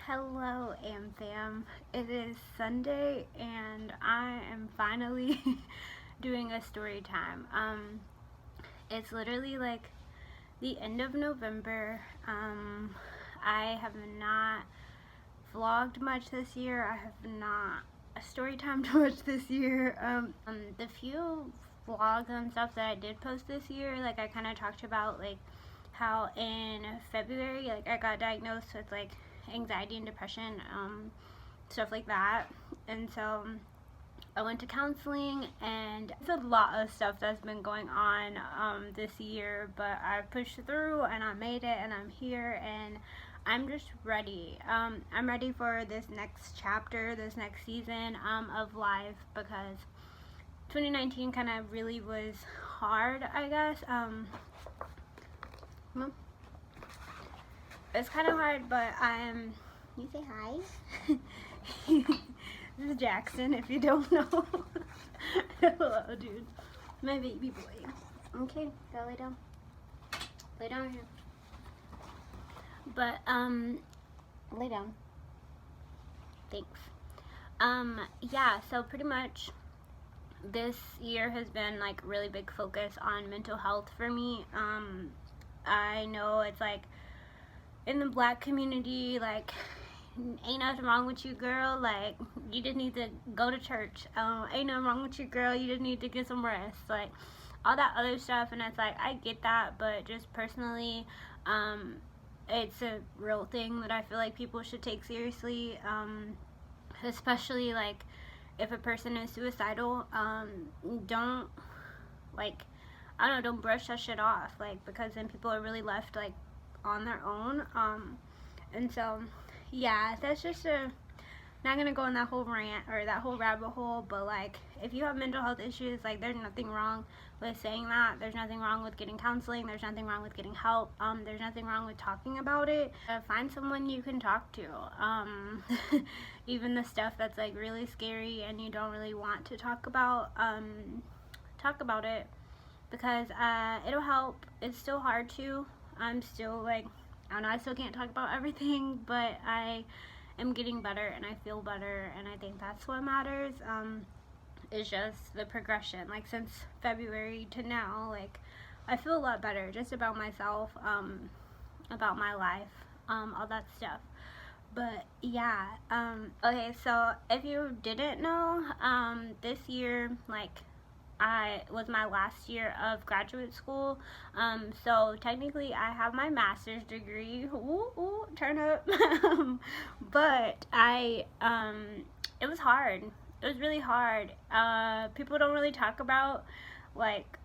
Hello, fam. It is Sunday, and I am finally doing a story time. It's literally like the end of November. I have not vlogged much this year. I have not story timed much this year. The few vlogs and stuff that I did post this year, like I kind of talked about like how in February, like I got diagnosed with like anxiety and depression, stuff like that, and so I went to counseling, and it's a lot of stuff that's been going on this year, but I pushed through and I made it, and I'm here, and I'm just ready. I'm ready for this next chapter, this next season of life, because 2019 kind of really was hard, I guess. It's kind of hard, but you say hi? This is Jackson, if you don't know. Hello, dude. My baby boy. Okay, go lay down. Lay down here. But, lay down. Thanks. Yeah, so pretty much this year has been like really big focus on mental health for me. I know it's like in the black community, like, ain't nothing wrong with you, girl, like, you just need to go to church. Ain't nothing wrong with you, girl, you just need to get some rest, like, all that other stuff. And it's like, I get that, but just personally, it's a real thing that I feel like people should take seriously, especially, like, if a person is suicidal. Don't, like, I don't know, don't brush that shit off, like, because then people are really left, like, on their own. And so, yeah, that's just not gonna go in that whole rant or that whole rabbit hole, but like, if you have mental health issues, like, there's nothing wrong with saying that. There's nothing wrong with getting counseling. There's nothing wrong with getting help. There's nothing wrong with talking about it. Find someone you can talk to. Even the stuff that's like really scary and you don't really want to talk about it, because it'll help. It's still hard to. I'm still like, I don't know, I still can't talk about everything, but I am getting better and I feel better, and I think that's what matters. It's just the progression, like since February to now, like I feel a lot better just about myself, about my life, all that stuff. But yeah, okay, so if you didn't know, this year, like, was my last year of graduate school. So technically I have my master's degree. Ooh, turn up. But it was hard. It was really hard. People don't really talk about like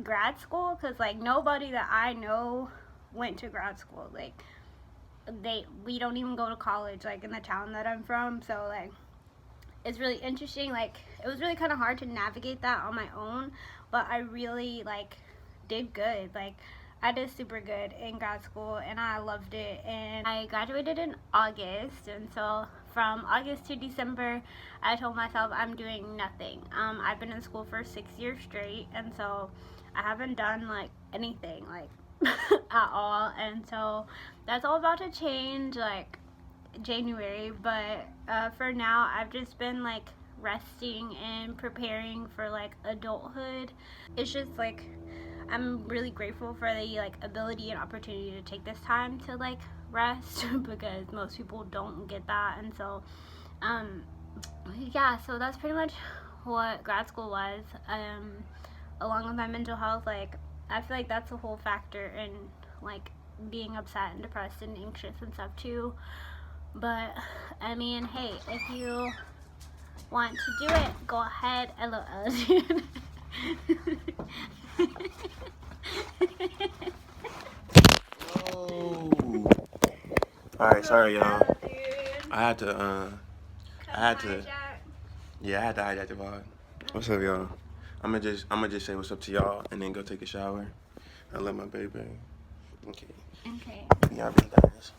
grad school, because like nobody that I know went to grad school. Like we don't even go to college like in the town that I'm from. So like, it's really interesting. Like, it was really kind of hard to navigate that on my own, but I really like did good. Like, I did super good in grad school, and I loved it. And I graduated in August, and so from August to December, I told myself I'm doing nothing. I've been in school for 6 years straight, and so I haven't done like anything like at all. And so that's all about to change like January, but for now I've just been like resting and preparing for like adulthood. It's just like, I'm really grateful for the like ability and opportunity to take this time to like rest because most people don't get that. And so yeah, so that's pretty much what grad school was, along with my mental health. Like, I feel like that's a whole factor in like being upset and depressed and anxious and stuff too. But I mean, hey, if you want to do it, go ahead. Hello, dude. Oh. Alright, sorry y'all. I had to hijack the vlog. What's up, y'all? I'ma just say what's up to y'all and then go take a shower. I love my baby. Okay. Y'all be guys.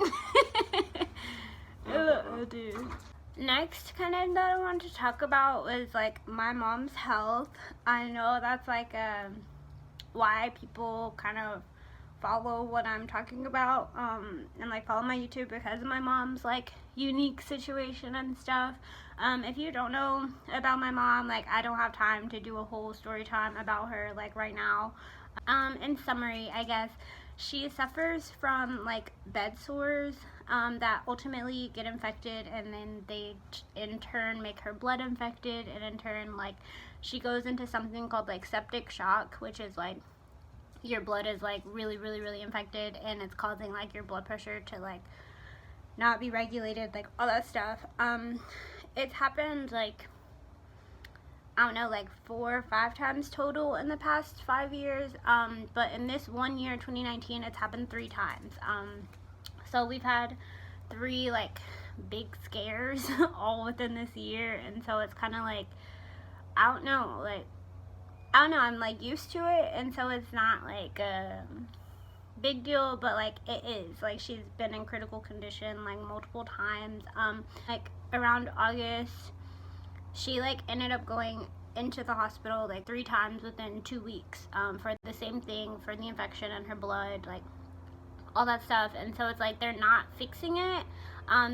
Hello, dude. Next kind of that I wanted to talk about was like my mom's health. I know that's like why people kind of follow what I'm talking about, and like follow my YouTube because of my mom's like unique situation and stuff. If you don't know about my mom, like I don't have time to do a whole story time about her like right now. In summary, I guess she suffers from like bed sores that ultimately get infected, and then they in turn make her blood infected, and in turn like she goes into something called like septic shock, which is like your blood is like really infected, and it's causing like your blood pressure to like not be regulated, like all that stuff. It's happened like I don't know, like 4 or 5 times total in the past 5 years. But in this one year, 2019, it's happened 3 times. So we've had 3 like big scares all within this year, and so it's kind of like I don't know, I'm like used to it, and so it's not like a big deal, but like it is. Like she's been in critical condition like multiple times. Like around August, she like ended up going into the hospital like 3 times within 2 weeks for the same thing, for the infection in her blood, like all that stuff. And so it's like they're not fixing it.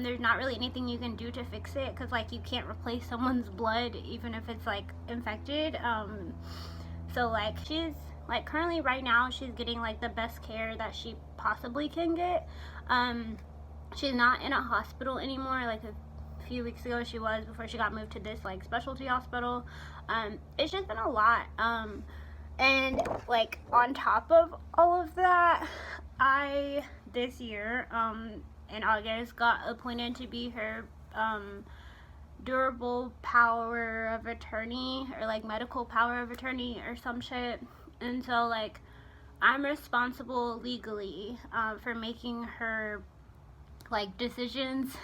There's not really anything you can do to fix it, because like you can't replace someone's blood even if it's like infected. So like she's like currently right now she's getting like the best care that she possibly can get. She's not in a hospital anymore. Like a few weeks ago she was, before she got moved to this like specialty hospital. It's just been a lot. And like on top of all of that, I this year in August got appointed to be her durable power of attorney, or like medical power of attorney or some shit. And so like I'm responsible legally for making her like decisions.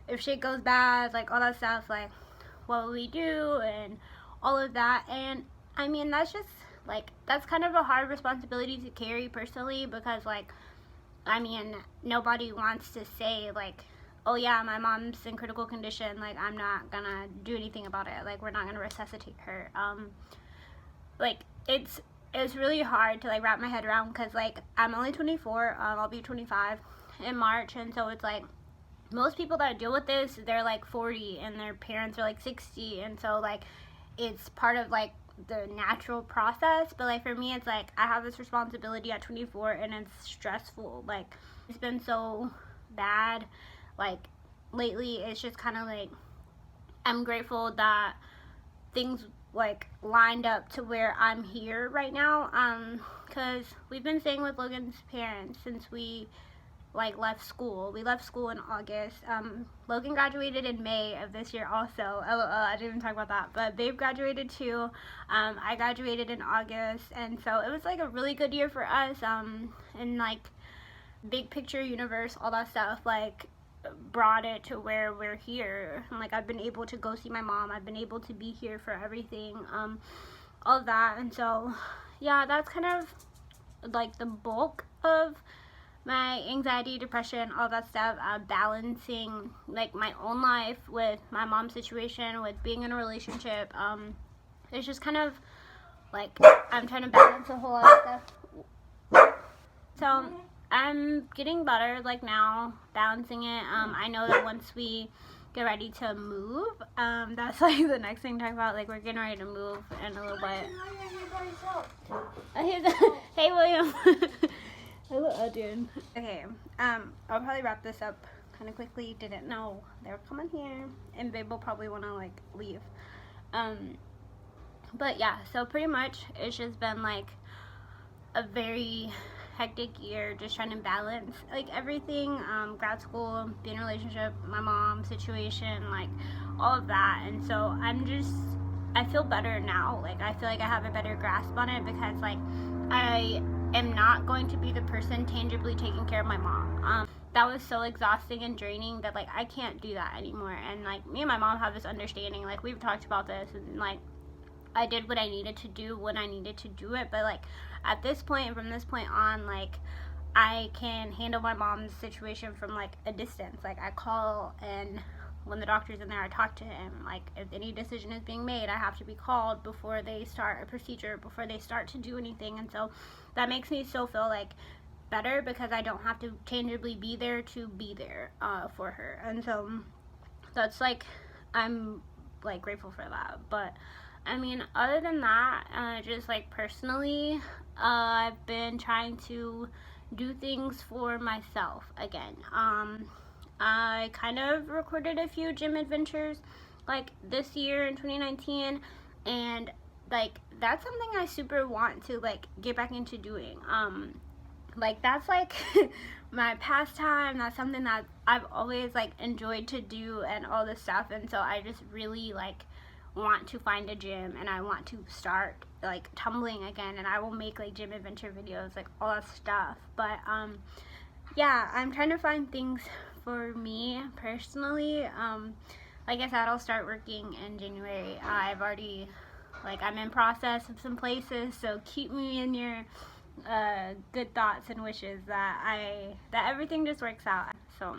If shit goes bad, like all that stuff, like what will we do and all of that. And I mean, that's just like, that's kind of a hard responsibility to carry personally, because like I mean, nobody wants to say like, oh yeah, my mom's in critical condition, like I'm not gonna do anything about it, like we're not gonna resuscitate her. Like it's really hard to like wrap my head around, because like I'm only 24. I'll be 25 in March, and so it's like most people that deal with this, they're like 40 and their parents are like 60, and so like it's part of like the natural process. But like for me, it's like I have this responsibility at 24, and it's stressful. Like it's been so bad like lately. It's just kind of like I'm grateful that things like lined up to where I'm here right now, because we've been staying with Logan's parents since we like left school. We left school in August. Logan graduated in May of this year also. I didn't even talk about that, but Babe graduated too. I graduated in August, and so it was like a really good year for us. And like big picture universe, all that stuff like brought it to where we're here. And like I've been able to go see my mom. I've been able to be here for everything, all of that. And so yeah, that's kind of like the bulk of my anxiety, depression, all that stuff. Balancing like my own life with my mom's situation, with being in a relationship. It's just kind of like I'm trying to balance a whole lot of stuff. So I'm getting better like now, balancing it. I know that once we get ready to move, that's like the next thing to talk about. Like we're getting ready to move in a little bit. Hey William. Hello, dude. Okay, I'll probably wrap this up kind of quickly. Didn't know they were coming here, and Babe will probably want to like leave. But yeah, so pretty much it's just been like a very hectic year, just trying to balance like everything, grad school, being in a relationship, my mom situation, like all of that. And so I feel better now. Like I feel like I have a better grasp on it, because like I am not going to be the person tangibly taking care of my mom. That was so exhausting and draining that like I can't do that anymore. And like me and my mom have this understanding, like we've talked about this, and like I did what I needed to do when I needed to do it. But like at this point, from this point on, like I can handle my mom's situation from like a distance. Like I call and when the doctor's in there, I talk to him. Like, if any decision is being made, I have to be called before they start a procedure, before they start to do anything. And so that makes me still feel like better, because I don't have to tangibly be there to be there for her. And so that's like, I'm like grateful for that. But I mean, other than that, just like personally, I've been trying to do things for myself again. I kind of recorded a few gym adventures like this year in 2019, and like that's something I super want to like get back into doing. Like that's like my pastime. That's something that I've always like enjoyed to do and all this stuff, and so I just really like want to find a gym, and I want to start like tumbling again, and I will make like gym adventure videos, like all that stuff. But yeah, I'm trying to find things for me personally. Like I said, I'll start working in January. I've already, like, I'm in process of some places, so keep me in your good thoughts and wishes that everything just works out. So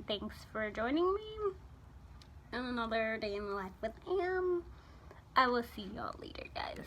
thanks for joining me on another day in the life with Am. I will see y'all later, guys.